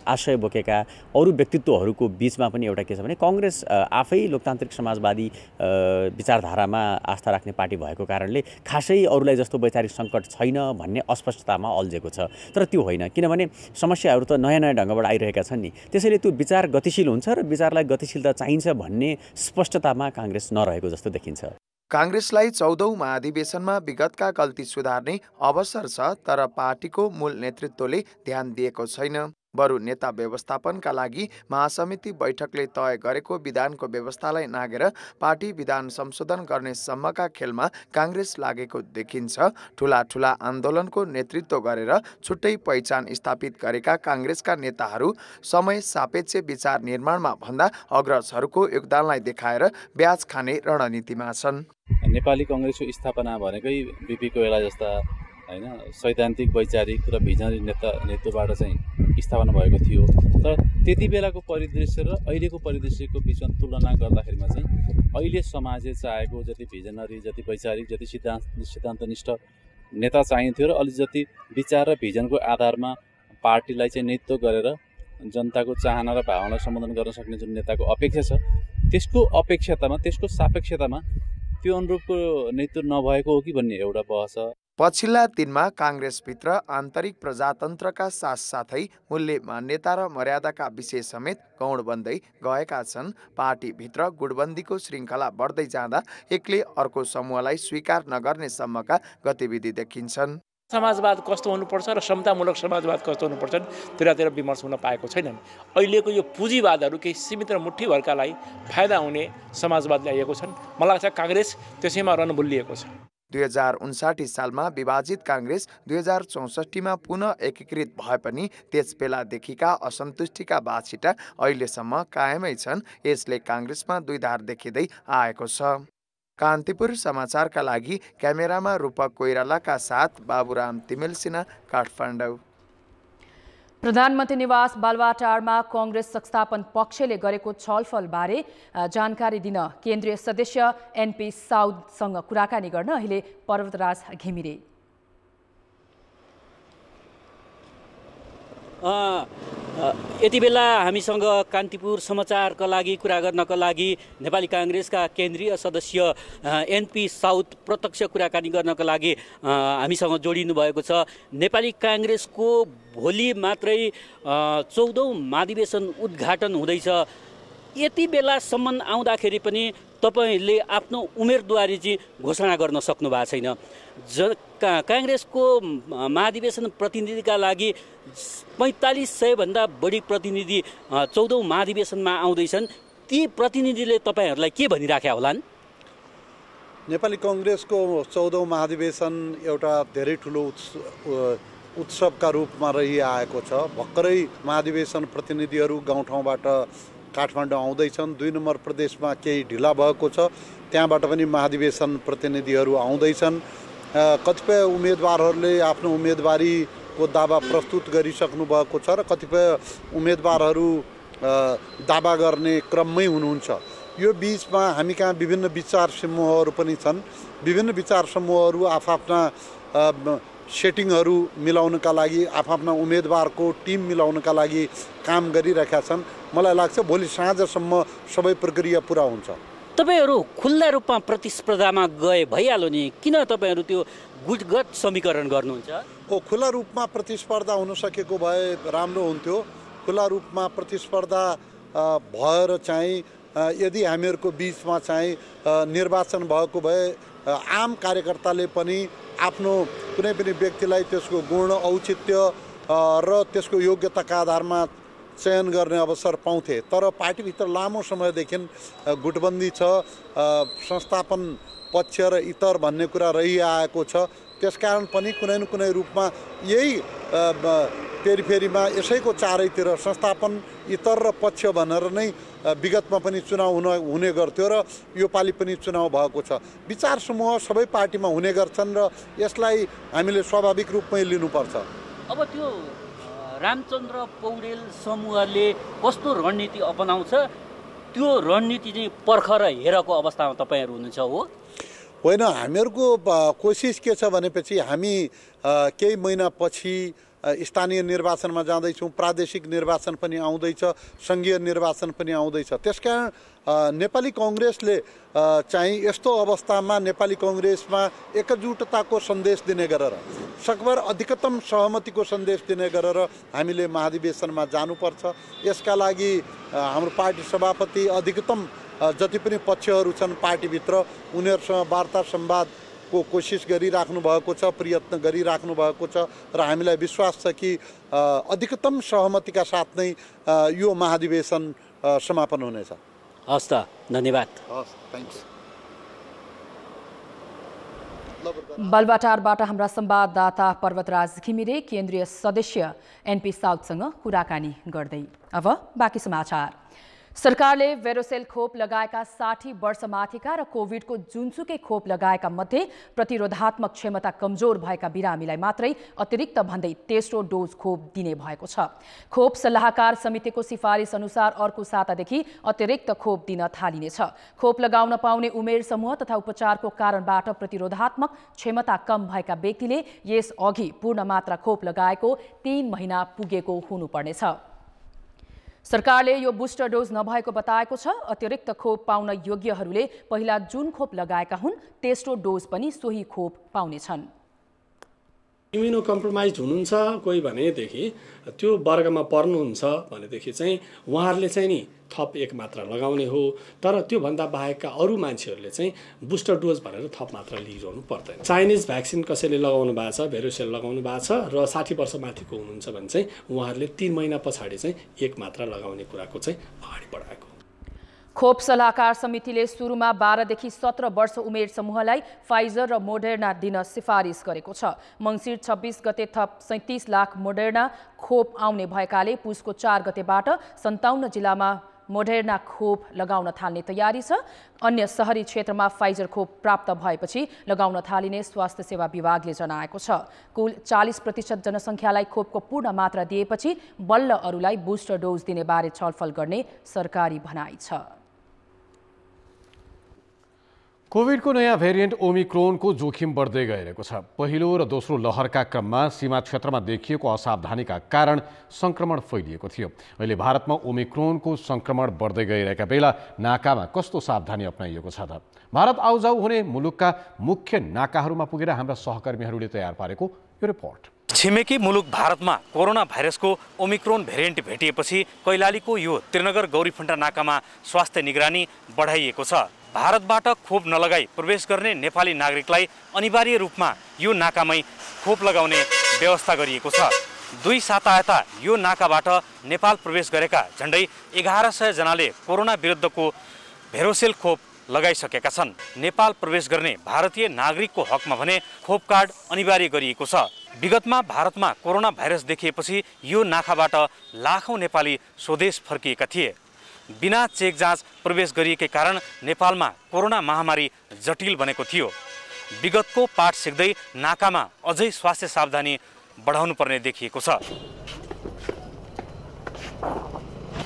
आशय बोकेका अरू व्यक्तित्वहरूको बीचमा पनि एउटा के छ भने काङ्ग्रेस आफै लोकतान्त्रिक समाजवादी विचारधारामा आस्था राख्ने पार्टी भएको कारणले खासै अरूलाई जस्तो वैचारिक सङ्कट छैन भन्ने अस्पष्टतामा अल्झेको छ। तर त्यो होइन, किनभने समस्याहरू त नयाँ नयाँ ढङ्गबाट आइरहेका छन् नि। त्यसैले त्यो विचार गतिशील हुन्छ र विचारलाई गतिशीलता चाहिन्छ भन्ने स्पष्टतामा काङ्ग्रेस नरहेको जस्तो देखिन्छ। काङ्ग्रेसलाई 14औं महाधिवेशनमा विगतका गल्ती सुधार्ने अवसर छ, तर पार्टीको मूल नेतृत्वले ध्यान दिएको छैन। बरु नेता व्यवस्थापनका लागि महासमिति बैठकले तय गरेको विधानको व्यवस्थालाई नागेर पार्टी विधान संशोधन गर्ने सम्मका खेलमा काङ्ग्रेस लागेको देखिन्छ। ठूला ठूला आन्दोलनको नेतृत्व गरेर छुट्टै पहिचान स्थापित गरेका काङ्ग्रेसका नेताहरू समय सापेक्ष विचार निर्माणमा भन्दा अग्रजहरूको योगदानलाई देखाएर ब्याज खाने रणनीतिमा छन्। नेपाली काङ्ग्रेसको स्थापना भनेकै बिपी कोइराला जस्ता हैन सैद्धान्तिक वैचारिक र भिजनरी नेतृत्वबाट चाहिँ स्थापना भएको थियो। तर त्यति बेलाको परिदृश्य र अहिलेको परिदृश्यको बिचमा तुलना गर्दाखेरिमा चाहिँ अहिले समाजले चाहेको जति भिजनरी, जति वैचारिक, जति सिद्धान्तनिष्ठ नेता चाहिन्थ्यो र अलि जति विचार र भिजनको आधारमा पार्टीलाई चाहिँ नेतृत्व गरेर जनताको चाहना र भावनालाई सम्बोधन गर्न सक्ने जुन नेताको अपेक्षा छ, त्यसको अपेक्षतामा, त्यसको सापेक्षतामा त्यो अनुरूपको नेतृत्व नभएको हो कि भन्ने एउटा बहस छ। पछिल्ला दिनमा काङ्ग्रेसभित्र आन्तरिक प्रजातन्त्रका साथसाथै मूल्य मान्यता र मर्यादाका विषय समेत गौण बन्दै गएका छन्। पार्टीभित्र गुटबन्दीको श्रृङ्खला बढ्दै जाँदा एकले अर्को समूहलाई स्वीकार नगर्ने सम्मका गतिविधि देखिन्छन्। समाजवाद कस्तो हुनुपर्छ र समतामूलक समाजवाद कस्तो हुनुपर्छ त्यतातिर विमर्श हुन पाएको छैनन्। अहिलेको यो पुँजीवादहरू केही सीमित र मुठ्ठीभरकालाई फाइदा हुने समाजवाद ल्याइएको छन्। मलाई लाग्छ काङ्ग्रेस त्यसैमा रणभुलिएको छ। 2059 सालमा विभाजित काङ्ग्रेस 2064मा पुनः एकीकृत भए पनि त्यसबेलादेखिका असन्तुष्टिका बाछिटा अहिलेसम्म कायमै छन्। यसले काङ्ग्रेसमा द्विधार देखिँदै आएको छ। कान्तिपुर समाचारका लागि क्यामेरामा रूपक कोइरालाका साथ बाबुराम तिमेल सिन्हा, काठमाडौँ। प्रधानमन्त्री निवास बालुवाटारमा काङ्ग्रेस संस्थापन पक्षले गरेको छलफलबारे जानकारी दिन केन्द्रीय सदस्य एनपी साउदसँग कुराकानी गर्न अहिले पर्वतराज घिमिरे। यति बेला हामीसँग कान्तिपुर समाचारका लागि कुरा गर्नका लागि नेपाली काङ्ग्रेसका केन्द्रीय सदस्य एनपी साउद प्रत्यक्ष कुराकानी गर्नका लागि हामीसँग जोडिनु भएको छ। नेपाली काङ्ग्रेसको भोलि मात्रै 14औं महाधिवेशन उद्घाटन हुँदैछ। यति बेलासम्म आउँदाखेरि पनि तपाईहरूले आफ्नो उम्मेदवारी चाहिँ घोषणा गर्न सक्नु भएको छैन। काङ्ग्रेसको महाधिवेशन प्रतिनिधिका लागि 4500 भन्दा बढी प्रतिनिधि 14औं महाधिवेशनमा आउँदैछन्। ती प्रतिनिधिले तपाईहरूलाई के भनिराख्या होलान्? नेपाली काङ्ग्रेसको 14औं महाधिवेशन एउटा धेरै ठुलो उत्सवका रूपमा रहिआएको छ। भर्खरै महाधिवेशन प्रतिनिधिहरू गाउँठाउँबाट काठमाडौँ आउँदैछन्। 2 नम्बर प्रदेशमा केही ढिला भएको छ, त्यहाँबाट पनि महाधिवेशन प्रतिनिधिहरू आउँदैछन्। कतिपय उम्मेदवारहरूले आफ्नो उम्मेदवारीको दावा प्रस्तुत गरिसक्नु भएको छ र कतिपय उम्मेदवारहरू दावा गर्ने क्रममै हुनुहुन्छ। यो बीचमा हामी कहाँ विभिन्न विचार समूहहरू पनि छन्। विभिन्न विचार समूहहरू आफ्ना सेटिङहरू मिलाउनका लागि, आफ्ना उम्मेदवारको टिम मिलाउनका लागि काम गरिरहेका छन्। मलाई लाग्छ भोलि साँझसम्म सबै प्रक्रिया पुरा हुन्छ। तपाईहरू खुल्ला रूपमा प्रतिस्पर्धामा गए भइहाल्यो नि, किन तपाईहरू त्यो गुटगत समीकरण गर्नुहुन्छ? खुल्ला रूपमा प्रतिस्पर्धा हुन सकेको भए राम्रो हुन्थ्यो। खुल्ला रूपमा प्रतिस्पर्धा भएर चाहिँ यदि हामीहरूको बिचमा चाहिँ निर्वाचन भएको भए आम कार्यकर्ताले पनि आफ्नो कुनै पनि व्यक्तिलाई त्यसको गुण, औचित्य र त्यसको योग्यताका आधारमा चयन गर्ने अवसर पाउँथे। तर पार्टीभित्र लामो समयदेखि गुटबन्दी छ, संस्थापन पक्ष र इतर भन्ने कुरा रहिआएको छ। त्यसकारण पनि कुनै न कुनै रूपमा यही पेरिफेरीमा यसैको चारैतिर संस्थापन इतर र पक्ष भनेर नै विगतमा पनि चुनाव हुने गर्थ्यो र यो पालि पनि चुनाव भएको छ। विचार समूह सबै पार्टीमा हुने गर्छन् र यसलाई हामीले स्वाभाविक रूपमै लिनुपर्छ। अब त्यो रामचन्द्र पौडेल समूहले कस्तो रणनीति अपनाउँछ त्यो रणनीति चाहिँ पर्ख र हेरको अवस्थामा तपाईँहरू हुनुहुन्छ हो? होइन, हामीहरूको कोसिस के छ भनेपछि हामी केही महिनापछि स्थानीय निर्वाचनमा जाँदैछौँ, प्रादेशिक निर्वाचन पनि आउँदैछ, सङ्घीय निर्वाचन पनि आउँदैछ। त्यसकारण नेपाली कङ्ग्रेसले चाहिँ यस्तो अवस्थामा नेपाली कङ्ग्रेसमा एकजुटताको सन्देश दिने गरेर सकभर अधिकतम सहमतिको सन्देश दिने गरेर हामीले महाधिवेशनमा जानुपर्छ। यसका लागि हाम्रो पार्टी सभापति अधिकतम जति पनि पक्षहरू छन् पार्टीभित्र उनीहरूसँग वार्ता संवादको कोसिस गरिराख्नु भएको छ, प्रयत्न गरिराख्नु भएको छ र हामीलाई विश्वास छ कि अधिकतम सहमतिका साथ नै यो महाधिवेशन समापन हुनेछ। हस् त, धन्यवाद। हस्, थ्याङ्क्स। बालुवाटारबाट हाम्रा संवाददाता पर्वतराज घिमिरे केन्द्रीय सदस्य एनपी साउथसँग कुराकानी गर्दै। अब बाँकी समाचार। सरकारले भेरोसेल खोप लगाएका 60 वर्षमाथिका र कोभिडको जुनसुकै खोप लगाएका मध्ये प्रतिरोधात्मक क्षमता कमजोर भएका बिरामीलाई मात्रै अतिरिक्त भन्दै तेस्रो डोज खोप दिने भएको छ। खोप सल्लाहकार समितिको सिफारिस अनुसार अर्को सातादेखि अतिरिक्त खोप दिन थालिनेछ। खोप लगाउन पाउने उमेर समूह तथा उपचारको कारणबाट प्रतिरोधात्मक क्षमता कम भएका व्यक्तिले यस अघि पूर्ण मात्रा खोप लगाएको 3 महिना पुगेको हुनुपर्नेछ। सरकारले यो बुस्टर डोज नभएको बताएको छ। अतिरिक्त खोप पाउन योग्यहरूले पहिला जुन खोप लगाएका हुन् तेस्रो डोज पनि सोही खोप पाउनेछन्। इम्युनो कम्प्रोमाइज हुनुहुन्छ कोही भनेदेखि त्यो वर्गमा पर्नुहुन्छ भनेदेखि चाहिँ उहाँहरूले चाहिँ नि थप 1 मात्रा लगाउने हो। तर त्योभन्दा बाहेकका अरू मान्छेहरूले चाहिँ बुस्टर डोज भनेर थप मात्रा लिइरहनु पर्दैन। चाइनिज भ्याक्सिन कसैले लगाउनु भएको छ, भेरोसेल लगाउनु भएको छ र 60 वर्ष माथिको हुनुहुन्छ भने चाहिँ उहाँहरूले 3 महिना पछाडि चाहिँ 1 मात्रा लगाउने कुराको चाहिँ अगाडि बढाएको। खोप सल्लाहकार समितिले सुरुमा 12 देखि 17 वर्ष उमेर समूहलाई फाइजर र मोडर्ना दिन सिफारिस गरेको छ। मङ्सिर 26 गते थप 37 लाख मोडर्ना खोप आउने भएकाले पुसको 4 गतेबाट 57 जिल्लामा मोडर्ना खोप लगाउन थाल्ने तयारी छ। अन्य शहरी क्षेत्रमा फाइजर खोप प्राप्त भएपछि लगाउन थालिने स्वास्थ्य सेवा विभागले जनाएको छ। कुल 40% जनसङ्ख्यालाई खोपको पूर्ण मात्रा दिएपछि बल्ल अरूलाई बुस्टर डोज दिने बारे छलफल गर्ने सरकारी भनाइ छ। कोभिडको नयाँ भेरिएन्ट ओमिक्रोनको जोखिम बढ्दै गइरहेको छ। पहिलो र दोस्रो लहरका क्रममा सीमा क्षेत्रमा देखिएको असावधानीका कारण संक्रमण फैलिएको थियो। अहिले भारतमा ओमिक्रोनको संक्रमण बढ्दै गइरहेका बेला नाकामा कस्तो सावधानी अपनाइएको छ त? भारत आउजाउ हुने मुलुकका मुख्य नाकाहरूमा पुगेर हाम्रा सहकर्मीहरूले तयार पारेको यो रिपोर्ट। छिमेकी मुलुक भारतमा कोरोना भाइरसको ओमिक्रोन भेरिएन्ट भेटिएपछि कैलालीको यो त्रिनगर गौरीफन्टा नाकामा स्वास्थ्य निगरानी बढाइएको छ। भारतबाट खोप नलगाई प्रवेश गर्ने नेपाली नागरिकलाई अनिवार्य रूपमा यो नाकामै खोप लगाउने व्यवस्था गरिएको छ। 2 साता यो नाकाबाट नेपाल प्रवेश गरेका झन्डै 1100 जनाले कोरोना विरुद्धको भेरोसेल खोप लगाइसकेका छन्। नेपाल प्रवेश गर्ने भारतीय नागरिकको हकमा भने खोप कार्ड अनिवार्य गरिएको छ। विगतमा भारतमा कोरोना भाइरस देखिएपछि यो नाकाबाट लाखौं नेपाली स्वदेश फर्किएका थिए। बिना चेक जाँच प्रवेश गरिएकै कारण नेपालमा कोरोना महामारी जटिल बनेको थियो। विगतको पाठ सिक्दै नाकामा अझै स्वास्थ्य सावधानी बढाउनु पर्ने देखिएको छ।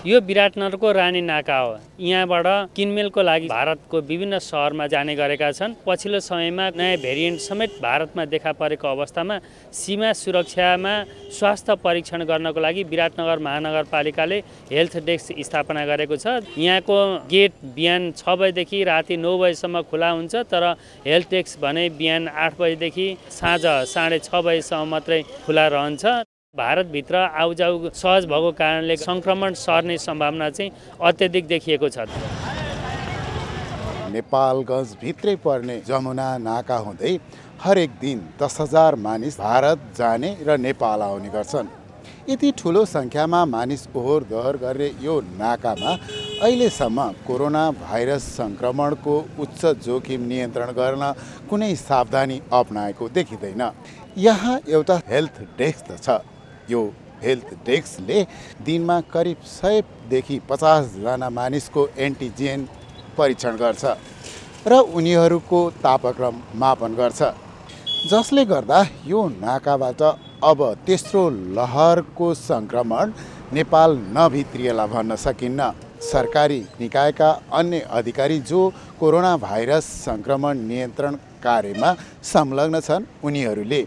यो विराटनगरको रानी नाका हो। यहाँबाट किनमेलको लागि भारतको विभिन्न सहरमा जाने गरेका छन्। पछिल्लो समयमा नयाँ भेरिएन्ट समेत भारतमा देखा परेको अवस्थामा सीमा सुरक्षामा स्वास्थ्य परीक्षण गर्नको लागि विराटनगर महानगरपालिकाले हेल्थ डेस्क स्थापना गरेको छ। यहाँको गेट बिहान 6 बजेदेखि राति 9 बजेसम्म खुला हुन्छ, तर हेल्थ डेस्क भने बिहान 8 बजेदेखि साँझ 6:30 बजेसम्म मात्रै खुला रहन्छ। भारतभित्र आउजाउ सहज भएको कारणले संक्रमण सर्ने सम्भावना चाहिँ अत्यधिक देखिएको छ। नेपालगञ्ज भित्रै पर्ने जमुना नाका हुँदै हरेक दिन 10,000 मानिस भारत जाने र नेपाल आउने गर्छन्। यति ठुलो सङ्ख्यामा मानिस ओहोर दोहोर गर्ने यो नाकामा अहिलेसम्म कोरोना भाइरस संक्रमणको उच्च जोखिम नियन्त्रण गर्न कुनै सावधानी अपनाएको देखिँदैन। यहाँ एउटा हेल्थ डेस्क छ। यो हेल्थ डेस्कले दिनमा करिब 100देखि 50जना मानिसको एन्टिजेन परीक्षण गर्छ र उनीहरूको तापक्रम मापन गर्छ, जसले गर्दा यो नाकाबाट अब तेस्रो लहरको सङ्क्रमण नेपाल नभित्रिएला भन्न सकिन्न। सरकारी निकायका अन्य अधिकारी जो कोरोना भाइरस सङ्क्रमण नियन्त्रण कार्यमा संलग्न छन् उनीहरूले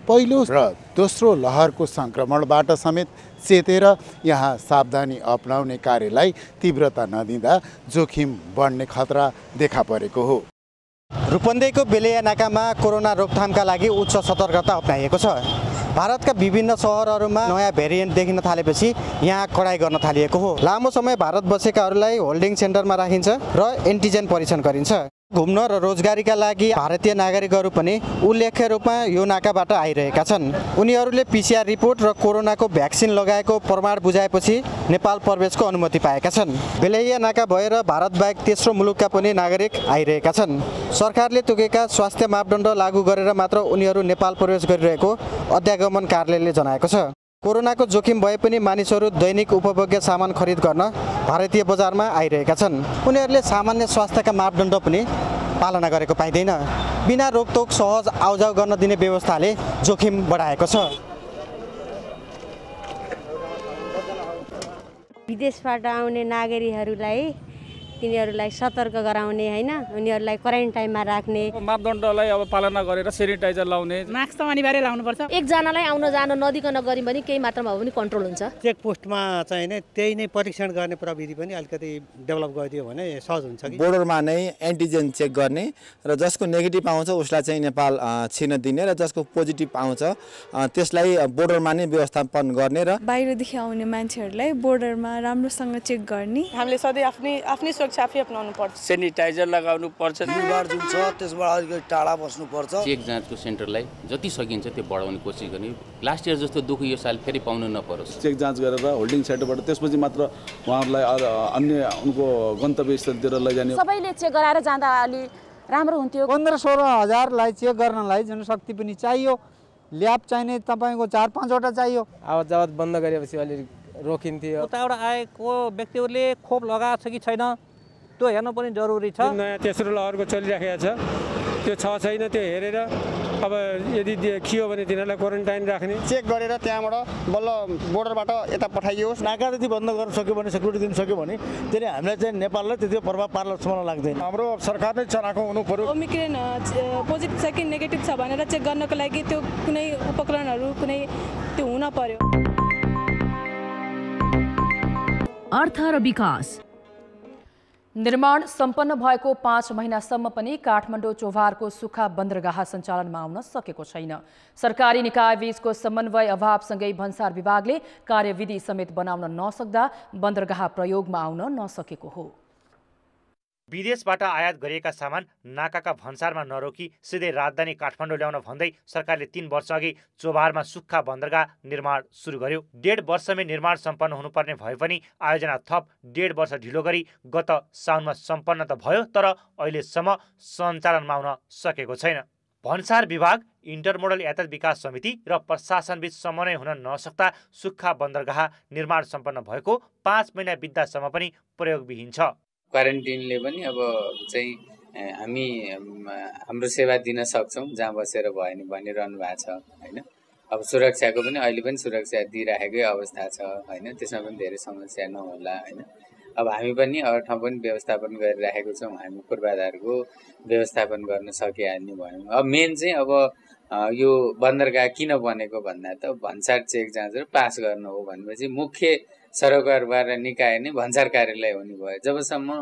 पहिलो र दोस्रो लहरको सङ्क्रमणबाट समेत चेतेर यहाँ सावधानी अपनाउने कार्यलाई तीव्रता नदिँदा जोखिम बढ्ने खतरा देखा परेको हो। रूपन्देहीको बेलेया नाकामा कोरोना रोकथामका लागि उच्च सतर्कता अपनाइएको छ। भारतका विभिन्न सहरहरूमा नयाँ भेरिएन्ट देखिन थालेपछि यहाँ कडाई गर्न थालिएको हो। लामो समय भारत बसेकाहरूलाई होल्डिङ सेन्टरमा राखिन्छ र एन्टिजेन परीक्षण गरिन्छ। घुम्न र रोजगारीका लागि भारतीय नागरिकहरू पनि उल्लेख्य रूपमा यो नाकाबाट आइरहेका छन्। उनीहरूले PCR रिपोर्ट र कोरोनाको भ्याक्सिन लगाएको प्रमाण बुझाएपछि नेपाल प्रवेशको अनुमति पाएका छन्। बेलैया नाका भएर भारत बाहेक तेस्रो मुलुकका पनि नागरिक आइरहेका छन्। सरकारले तोकेका स्वास्थ्य मापदण्ड लागू गरेर मात्र उनीहरू नेपाल प्रवेश गरिरहेको अध्यागमन कार्यालयले जनाएको छ। कोरोनाको जोखिम भए पनि मानिसहरू दैनिक उपभोग्य सामान खरिद गर्न भारतीय बजारमा आइरहेका छन्। उनीहरूले सामान्य स्वास्थ्यका मापदण्ड पनि पालना गरेको पाइँदैन। बिना रोकटोक सहज आउजाउ गर्न दिने व्यवस्थाले जोखिम बढाएको छ। विदेशबाट आउने नागरिकहरूलाई तिनीहरूलाई सतर्क गराउने हैन, उनीहरूलाई क्वारेन्टाइनमा राख्ने, मापदण्डलाई अब पालना गरेर सेनिटाइजर लाउने, मास्क त अनिवार्य लाउनुपर्छ। एकजनालाई आउन जान नदिकन गऱ्यौँ भने केही मात्रामा हो भने कन्ट्रोल हुन्छ। चेक पोस्टमा चाहिँ नै त्यही नै परीक्षण गर्ने प्रविधि पनि अलिकति डेभलप गरिदियो भने सहज हुन्छ कि बोर्डरमा नै एन्टिजेन चेक गर्ने र जसको नेगेटिभ आउँछ उसलाई चाहिँ नेपाल छिर्न दिने र जसको पोजिटिभ आउँछ त्यसलाई बोर्डरमा नै व्यवस्थापन गर्ने र बाहिरदेखि आउने मान्छेहरूलाई बोर्डरमा राम्रोसँग चेक गर्ने। हामीले सधैँ आफ्नै आफै अपनाउनु पर्छ। सेनिटाइजर लगाउनु पर्छ। भीडभाड जुन छ त्यसबाट अलिकति टाढा बस्नुपर्छ। चेक जाँचको सेन्टरलाई जति सकिन्छ त्यो बढाउने कोसिस गर्ने। लास्ट इयर जस्तो दुःख यो साल फेरि पाउनु नपरोस्। चेक जाँच गरेर होल्डिङ सेन्टरबाट त्यसपछि मात्र उहाँहरूलाई अन्य उनको गन्तव्य स्थलतिर लैजाने। सबैले चेक गराएर जाँदा अलि राम्रो हुन्थ्यो। 15-16 हजारलाई चेक गर्नलाई जनशक्ति पनि चाहियो, ल्याब चाहिने तपाईँको 4-5 वटा चाहियो। आवत जावत बन्द गरेपछि अलि रोकिन्थ्यो। उताबाट आएको व्यक्तिहरूले खोप लगाएको छ कि छैन त्यो हेर्न पनि जरुरी छ। नयाँ तेस्रो लहरको चलिराखेको छ, त्यो छ छैन त्यो हेरेर अब यदि खियो भने तिनीहरूलाई क्वारेन्टाइन राख्ने। चेक गरेर त्यहाँबाट बल्ल बोर्डरबाट यता पठाइयोस्। नाका जति बन्द गर्न सक्यो भने, सेक्युरिटी दिन सक्यो भने त्यसले हामीलाई चाहिँ नेपाललाई त्यति प्रभाव पार्ला जस्तो मलाई लाग्दैन। हाम्रो सरकार नै चलाएको हुनु पर्यो। ओमिक्रोन पोजिटिभ छ कि नेगेटिभ छ भनेर चेक गर्नको लागि त्यो कुनै उपकरणहरू कुनै त्यो हुन पर्यो। अर्थ र विकास। निर्माण सम्पन्न भएको 5 महिनासम्म पनि काठमाडौँ चोभारको सुक्खा बन्दरगाह सञ्चालनमा आउन सकेको छैन। सरकारी निकाय बीचको समन्वय अभावसँगै भन्सार विभागले कार्यविधि समेत बनाउन नसक्दा बन्दरगाह प्रयोगमा आउन नसकेको हो। विदेशबाट आयात गरिएका सामान नाकाका भन्सारमा नरोकी सिधै राजधानी काठमाडौँ ल्याउन भन्दै सरकारले 3 वर्ष अघि चोभारमा सुक्खा बन्दरगाह निर्माण सुरु गर्यो। 1.5 वर्षमै निर्माण सम्पन्न हुनुपर्ने भए पनि आयोजना थप 1.5 वर्ष ढिलो गरी गत साउनमा सम्पन्न त भयो, तर अहिलेसम्म सञ्चालनमा आउन सकेको छैन। भन्सार विभाग, इन्टरमोडल यातायात विकास समिति र प्रशासनबीच समन्वय हुन नसक्दा सुक्खा बन्दरगाह निर्माण सम्पन्न भएको 5 महिना बित्दासम्म पनि प्रयोगविहीन छ। क्वारेन्टिनले पनि अब चाहिँ हामी हाम्रो सेवा दिन सक्छौँ जहाँ बसेर भयो नि भनिरहनु भएको छ होइन। अब सुरक्षाको पनि अहिले पनि सुरक्षा दिइराखेकै अवस्था छ होइन, त्यसमा पनि धेरै समस्या नहोला होइन। अब हामी पनि अरू ठाउँ पनि व्यवस्थापन गरिराखेको छौँ, हामी पूर्वाधारको व्यवस्थापन गर्न सकिहाल्ने भयौँ। अब मेन चाहिँ अब यो बन्दरगाह किन बनेको भन्दा त भन्सार चेक जाँच पास गर्नु हो भनेपछि मुख्य सरोकारबाट निकाय नै भन्सार कार्यालय हुने भयो। जबसम्म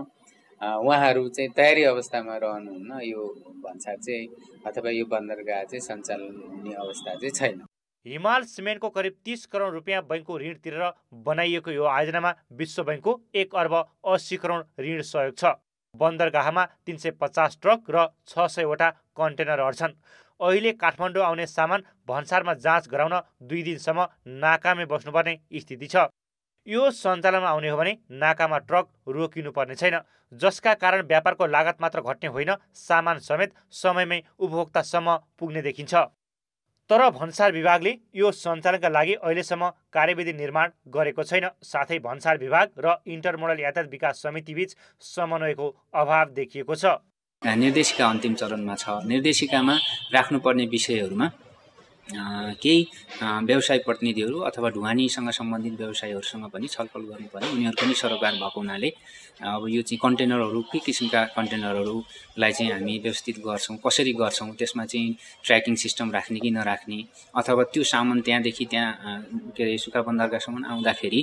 उहाँहरू चाहिँ तयारी अवस्थामा रहनुहुन्न यो भन्सार चाहिँ अथवा यो बन्दरगाह चाहिँ सञ्चालन हुने अवस्था चाहिँ छैन। हिमाल सिमेन्टको करिब 30 करोड रुपियाँ बैङ्कको ऋण तिरेर बनाइएको यो आयोजनामा विश्व बैङ्कको 1 अर्ब 80 करोड ऋण सहयोग छ। बन्दरगाहमा 350 ट्रक र 600 वटा कन्टेनर अड्छन्। अहिले काठमाडौँ आउने सामान भन्सारमा जाँच गराउन 2 दिनसम्म नाकामै बस्नुपर्ने स्थिति छ। यो सञ्चालनमा आउने हो भने नाकामा ट्रक रोकिनुपर्ने छैन, जसका कारण व्यापारको लागत मात्र घट्ने होइन, सामान समेत समयमै उपभोक्तासम्म पुग्ने देखिन्छ। तर भन्सार विभागले यो सञ्चालनका लागि अहिलेसम्म कार्यविधि निर्माण गरेको छैन। साथै भन्सार विभाग र इन्टरमोडल यातायात विकास समितिबीच समन्वयको अभाव देखिएको छ। निर्देशिका अन्तिम चरणमा छ। निर्देशिकामा राख्नुपर्ने विषयहरूमा केही व्यवसाय प्रतिनिधिहरू अथवा ढुवानीसँग सम्बन्धित व्यवसायहरूसँग पनि छलफल गर्नुपर्ने, उनीहरू पनि सरोकार भएको हुनाले अब यो चाहिँ कन्टेनरहरू के किसिमका कन्टेनरहरूलाई चाहिँ हामी व्यवस्थित गर्छौँ, कसरी गर्छौँ, त्यसमा चाहिँ ट्र्याकिङ सिस्टम राख्ने कि नराख्ने, अथवा त्यो सामान त्यहाँदेखि त्यहाँ के अरे सुक्खा बन्दरगाहसम्म आउँदाखेरि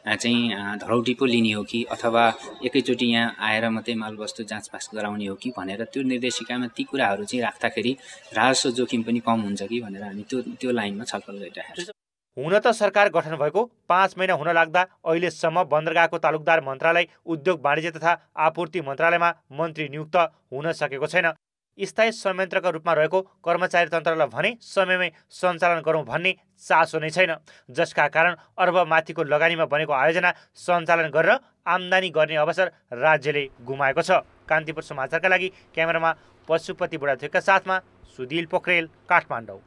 चाहिँ धरौटी पो लिने हो कि अथवा एकैचोटि यहाँ आएर मात्रै मालवस्तु जाँचपास गराउने हो कि भनेर त्यो निर्देशिकामा ती कुराहरू चाहिँ राख्दाखेरि राजस्व जोखिम पनि कम हुन्छ कि भनेर हामी त्यो लाइनमा छलफल गरिरहेका छौँ। हुन त सरकार गठन भएको 5 महिना हुन लाग्दा अहिलेसम्म बन्दरगाहको तालुकदार मन्त्रालय, उद्योग वाणिज्य तथा आपूर्ति मन्त्रालयमा मन्त्री नियुक्त हुन सकेको छैन। स्थायी संयन्त्रका रूपमा रहेको कर्मचारी तन्त्रलाई भने समयमै सञ्चालन गरौँ भन्ने चासो नै छैन, जसका कारण अर्बमाथिको लगानीमा बनेको आयोजना सञ्चालन गरेर आम्दानी गर्ने अवसर राज्यले गुमाएको छ। कान्तिपुर समाचारका लागि क्यामेरामा पशुपति बुढाथोकका साथमा सुदिल पोखरेल, काठमाडौँ।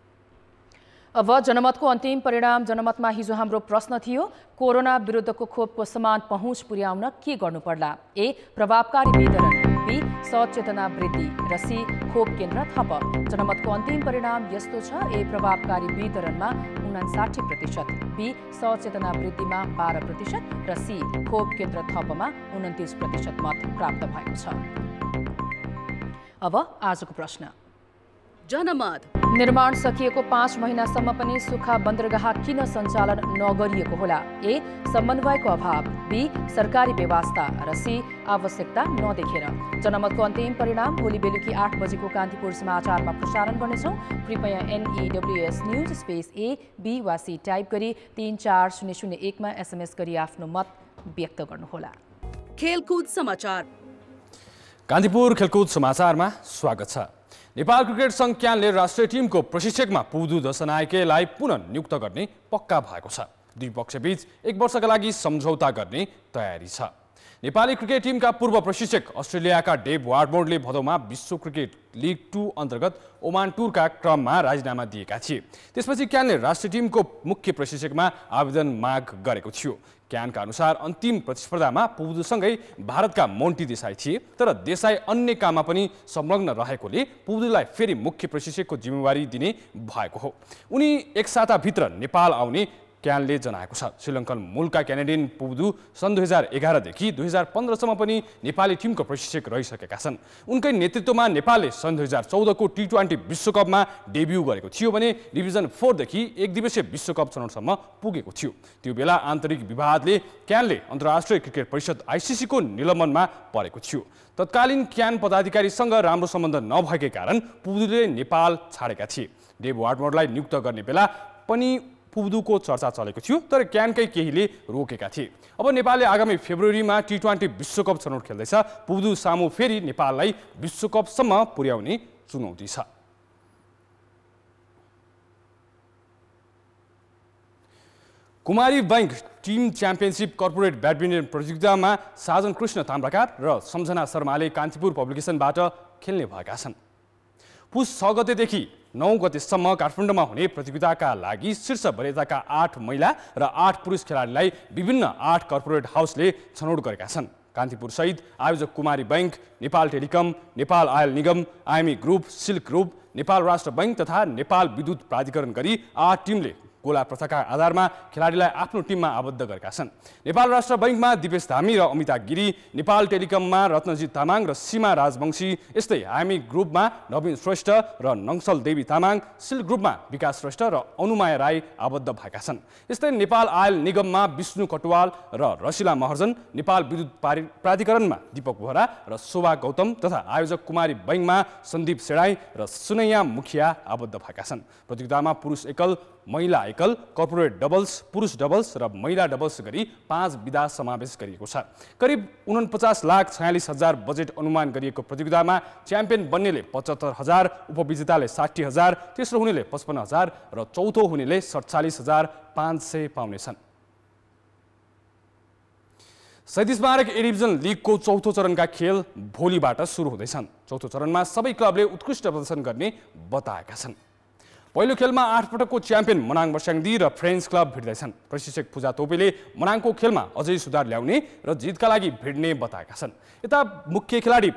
अब जनमतको अन्तिम परिणाम। जनमतमा हिजो हाम्रो प्रश्न थियो, कोरोना विरुद्धको खोपको समान पहुँच पुर्याउन के गर्नु पर्ला? ए. प्रभावकारी वितरण, बी. सचेतना वृद्धि र सी. खोप केन्द्र थप। जनमतको अन्तिम परिणाम यस्तो छ, ए. प्रभावकारी वितरणमा 59%, बी. सचेतना वृद्धिमा 12% र सी. खोप केन्द्र थपमा 29% मत प्राप्त भएको छ। अब आजको प्रश्न। जनमत निर्माण सकिएको 5 महिनासम्म पनि सुक्खा बन्दरगाह किन सञ्चालन नगरिएको होला? ए. समन्वयको अभाव, बी. सरकारी व्यवस्था र सी. आवश्यकता नदेखेर। जनमतको अन्तिम परिणाम भोलि बेलुकी 8 बजेको कान्तिपुर समाचारमा प्रसारण गर्नेछौँ। कृपया NEWS news space A, B वा C टाइप गरी 34001 मा SMS गरी आफ्नो मत व्यक्त गर्नुहोला। खेलकुद समाचार। कान्तिपुर खेलकुद समाचारमा स्वागत छ। नेपाल क्रिकेट संघ क्यानले राष्ट्रिय टिमको प्रशिक्षकमा पुदु दशनायकेलाई पुनः नियुक्त गर्ने पक्का भएको छ। दुई पक्षबीच 1 वर्षका लागि सम्झौता गर्ने तयारी छ। नेपाली क्रिकेट टिमका पूर्व प्रशिक्षक अस्ट्रेलियाका डेभ वार्डमोरले भदौमा विश्व क्रिकेट लिग 2 अन्तर्गत ओमान टुरका क्रममा राजीनामा दिएका थिए। त्यसपछि क्यानले राष्ट्रिय टिमको मुख्य प्रशिक्षकमा आवेदन माग गरेको थियो। क्यानका अनुसार अन्तिम प्रतिस्पर्धामा पुबुदुसँगै भारतका मोन्टी देसाई थिए, तर देसाई अन्य काममा पनि संलग्न रहेकोले पुबुदुलाई फेरि मुख्य प्रशिक्षकको जिम्मेवारी दिने भएको हो। उनी एक साताभित्र नेपाल आउने क्यानले जनाएको छ। श्रीलङ्कन मूलका क्यानेडियन पुबुदु सन् 2011 देखि 2015 सम्म पनि नेपाली टिमको प्रशिक्षक रहिसकेका छन्। उनकै नेतृत्वमा नेपालले सन् 2014 को T20 विश्वकपमा डेब्यू गरेको थियो भने डिभिजन 4 देखि एक दिवसीय विश्वकप चरणसम्म पुगेको थियो। त्यो बेला आन्तरिक विवादले क्यानले अन्तर्राष्ट्रिय क्रिकेट परिषद ICC को निलम्बनमा परेको थियो। तत्कालीन क्यान पदाधिकारीसँग राम्रो सम्बन्ध नभएकै कारण पुबुदुले नेपाल छाडेका थिए। डेभ वार्डमोरलाई नियुक्त गर्ने बेला पनि पुबुदुको चर्चा चलेको थियो, तर क्यानकै केहीले रोकेका थिए। अब नेपालले आगामी फेब्रुअरीमा T20 विश्वकप छनौट खेल्दैछ। पुबुदु सामु फेरि नेपाललाई विश्वकपसम्म पुर्याउने चुनौती छ। Kumari bank team championship corporate badminton प्रतियोगितामा साजन कृष्ण ताम्राकार र सम्झना शर्माले कान्तिपुर पब्लिकेसनबाट खेल्ने भएका छन्। पुस 6 गतेदेखि 9 गतेसम्म काठमाडौँमा हुने प्रतियोगिताका लागि शीर्ष वरियताका 8 महिला र 8 पुरुष खेलाडीलाई विभिन्न 8 कर्पोरेट हाउसले छनौट गरेका छन्। कान्तिपुर सहित आयोजक Kumari bank, Nepal telecom, Nepal oil Nigam, IME group, silk group, Nepal Rastra bank तथा नेपाल विद्युत प्राधिकरण गरी 8 टिमले गोला प्रथाका आधारमा खेलाडीलाई आफ्नो टिममा आबद्ध गरेका छन्। नेपाल राष्ट्र बैंकमा दिपेश धामी र अमिता गिरी, नेपाल टेलिकममा रत्नजित तामाङ र सीमा राजवंशी, यस्तै आइएमई ग्रुपमा नवीन श्रेष्ठ र नङसल देवी तामाङ, सिल्क ग्रुपमा विकास श्रेष्ठ र अनुमाया राई आबद्ध भएका छन्। यस्तै नेपाल आयल निगममा विष्णु कटुवाल र रसिला महर्जन, नेपाल विद्युत प्राधिकरणमा दीपक बोहरा र शोभा गौतम तथा आयोजक कुमारी बैंकमा सन्दीप सेडाई र सुनैया मुखिया आबद्ध भएका छन्। प्रतियोगितामा पुरुष एकल, महिला एकल, कर्पोरेट डबल्स, पुरुष डबल्स र महिला डबल्स गरी 5 विधा समावेश गरिएको छ। करिब 49,46,000 बजेट अनुमान गरिएको प्रतियोगितामा च्याम्पियन बन्नेले 75,000, उपविजेताले 60,000, तेस्रो हुनेले 55,000 र चौथो हुनेले 47,500 पाउनेछन्। शहीद स्मारक ए डिभिजन लिगको चौथो चरणका खेल भोलिबाट सुरु हुँदैछन्। चौथो चरणमा सबै क्लबले उत्कृष्ट प्रदर्शन गर्ने बताएका छन्। पहिलो खेलमा 8 पटकको च्याम्पियन मनाङ वर्स्याङदी र फ्रेन्ड्स क्लब भिड्दैछन्। प्रशिक्षक पूजा तोपेले मनाङको खेलमा अझै सुधार ल्याउने र जितका लागि भिड्ने बताएका छन्। यता मुख्य खेलाडी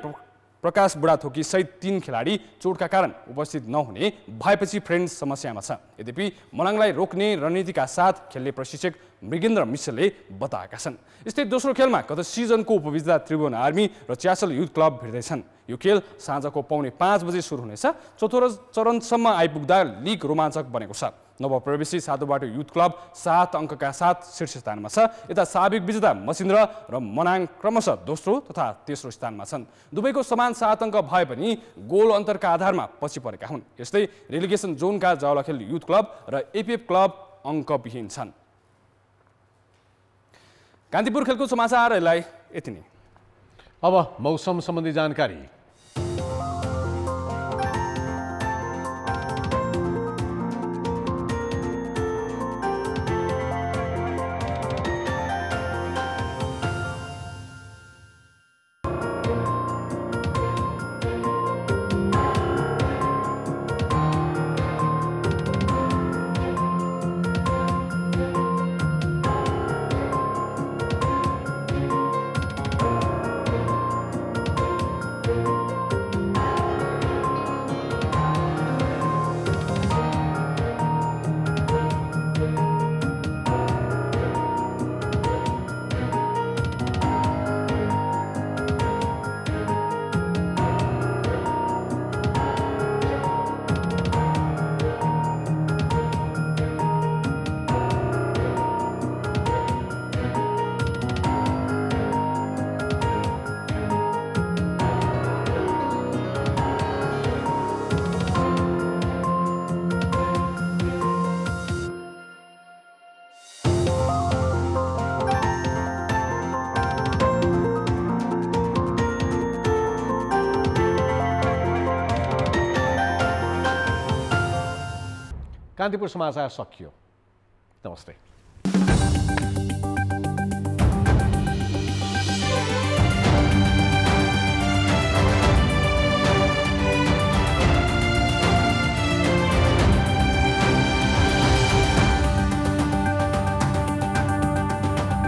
प्रकाश बुढाथोकी सहित 3 खेलाडी चोटका कारण उपस्थित नहुने भएपछि फ्रेन्ड्स समस्यामा छ। यद्यपि मनाङलाई रोक्ने रणनीतिका साथ खेल्ने प्रशिक्षक मृगेन्द्र मिश्रले बताएका छन्। यस्तै दोस्रो खेलमा गत सिजनको उपविजेता त्रिभुवन आर्मी र च्यासल युथ क्लब भिड्दैछन्। यो खेल साँझको 4:45 बजे सुरु हुनेछ। चौथो चरणसम्म आइपुग्दा लिग रोमाञ्चक बनेको छ। नवप्रवेशी सातोबाटो युथ क्लब 7 अङ्कका साथ शीर्ष स्थानमा छ। यता साबिक विजेता मसिन्द्र र मनाङ क्रमशः दोस्रो तथा तेस्रो स्थानमा छन्। दुवैको समान 7 अङ्क भए पनि गोल अन्तरका आधारमा पछि परेका हुन्। यस्तै रेलिगेसन जोनका जावलाखेल युथ क्लब र एपिएफ क्लब अङ्कविहीन छन्। कान्तिपुर खेलकुद समाचारलाई यति नै। अब मौसम सम्बन्धी जानकारी। कान्तिपुर समाचार सकियो। नमस्ते।